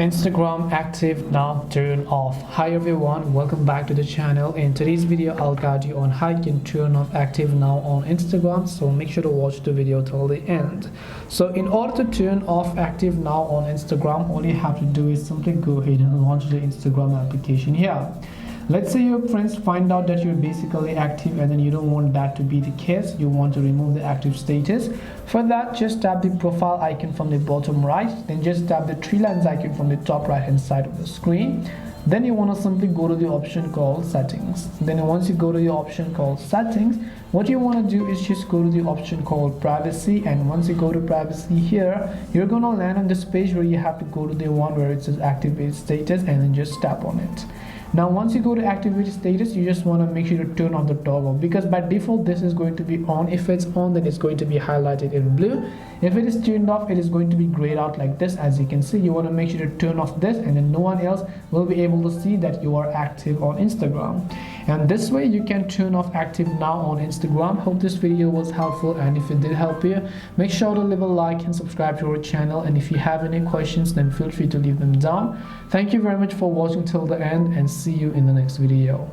Instagram active now turn off. Hi everyone, welcome back to the channel. In today's video I'll guide you on how you can turn off active now on Instagram, so make sure to watch the video till the end. So in order to turn off active now on Instagram, all you have to do is simply go ahead and launch the Instagram application here. Let's say your friends find out that you're basically active and then you don't want that to be the case. You want to remove the active status. For that, just tap the profile icon from the bottom right, then just tap the three lines icon from the top right hand side of the screen. Then you want to simply go to the option called settings. Then once you go to the option called settings, what you want to do is just go to the option called privacy, and once you go to privacy here, you're going to land on this page where you have to go to the one where it says activate status and then just tap on it. Now once you go to activate status, you just want to make sure to turn on the toggle, because by default this is going to be on. If it's on, then it's going to be highlighted in blue. If it is turned off, it is going to be grayed out like this. As you can see, you want to make sure to turn off this, and then no one else will be able to see that you are active on Instagram. And this way you can turn off active now on Instagram. Hope this video was helpful, and if it did help you, make sure to leave a like and subscribe to our channel. And if you have any questions, then feel free to leave them down. Thank you very much for watching till the end, and see you in the next video.